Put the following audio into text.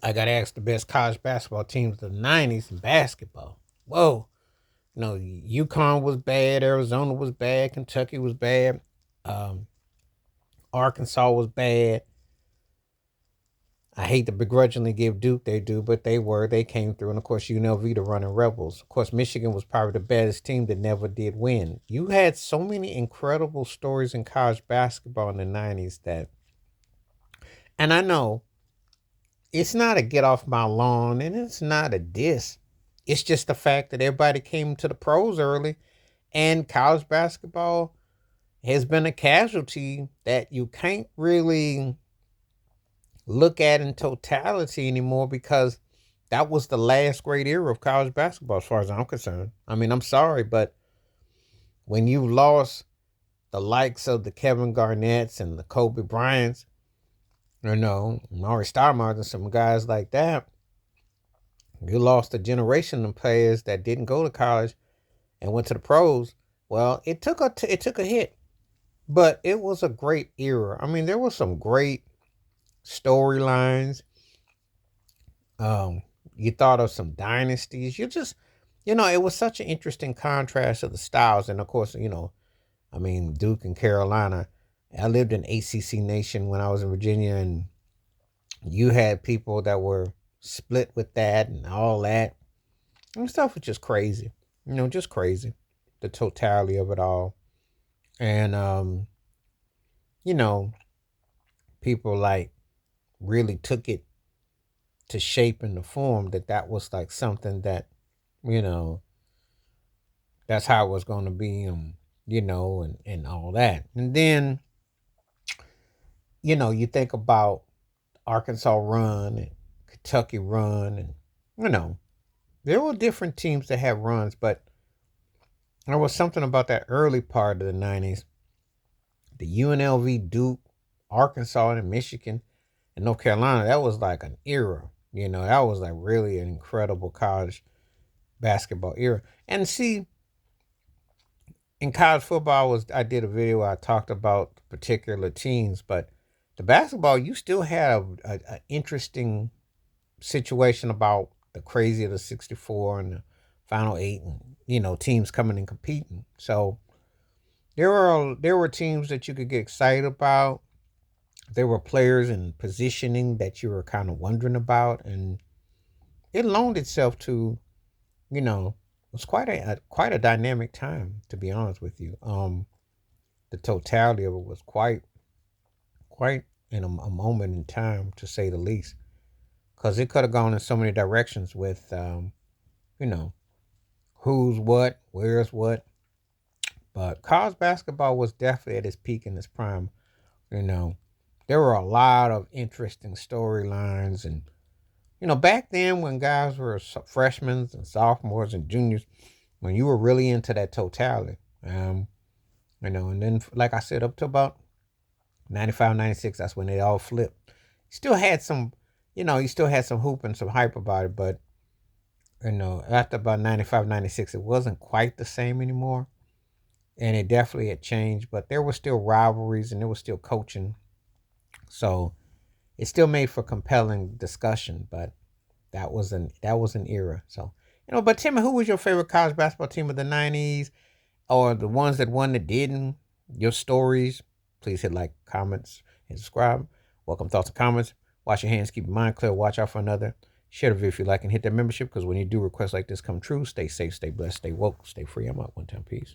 I got asked the best college basketball teams of the '90s in basketball. Whoa, UConn was bad, Arizona was bad, Kentucky was bad, um, Arkansas was bad. I hate to begrudgingly give Duke they do, but they came through, and of course UNLV the running Rebels. Of course, Michigan was probably the baddest team that never did win. You had so many incredible stories in college basketball in the '90s that, and I know it's not a get off my lawn, and it's not a diss. It's just the fact that everybody came to the pros early, and college basketball has been a casualty that you can't really look at in totality anymore because that was the last great era of college basketball, as far as I'm concerned. I mean, I'm sorry, but when you lost the likes of the Kevin Garnetts and the Kobe Bryants, Maury Stoudemire and some guys like that, you lost a generation of players that didn't go to college and went to the pros. Well, it took a hit, but it was a great era. I mean, there were some great storylines. Um, you thought of some dynasties. It was such an interesting contrast of the styles, and of course, I mean, Duke and Carolina. I lived in ACC Nation when I was in Virginia, and you had people that were split with that and all that. And stuff was just crazy. Just crazy. The totality of it all. And you know, people like really took it to shape in the form that was like something that, you know, that's how it was going to be, and all that. And then, you think about Arkansas run and Kentucky run, and, you know, there were different teams that had runs, but there was something about that early part of the '90s, the UNLV, Duke, Arkansas, and Michigan, and North Carolina. That was like an era. That was like really an incredible college basketball era. And see, in college football, I did a video where I talked about particular teams, but the basketball, you still had a interesting situation about the crazy of the '64 and the Final Eight, and teams coming and competing. So there were teams that you could get excited about. There were players and positioning that you were kind of wondering about, and it loaned itself to, it was quite a dynamic time, to be honest with you. The totality of it was quite in a moment in time, to say the least, because it could have gone in so many directions with, you know, who's what, where's what. But college basketball was definitely at its peak in its prime. You know, there were a lot of interesting storylines, and back then when guys were freshmen and sophomores and juniors, when you were really into that totality, and then like I said, up to about 95, 96, that's when they all flipped. Still had some, you still had some hoop and some hype about it, but after about 95, 96, it wasn't quite the same anymore. And it definitely had changed, but there were still rivalries and there was still coaching. So it still made for compelling discussion, but that was an era. So, but Timmy, who was your favorite college basketball team of the '90s, or the ones that won that didn't? Your stories. Please hit like, comments, and subscribe. Welcome thoughts and comments. Wash your hands, keep your mind clear, watch out for another. Share the video if you like, and hit that membership, because when you do requests like this come true, stay safe, stay blessed, stay woke, stay free. I'm out. One time, peace.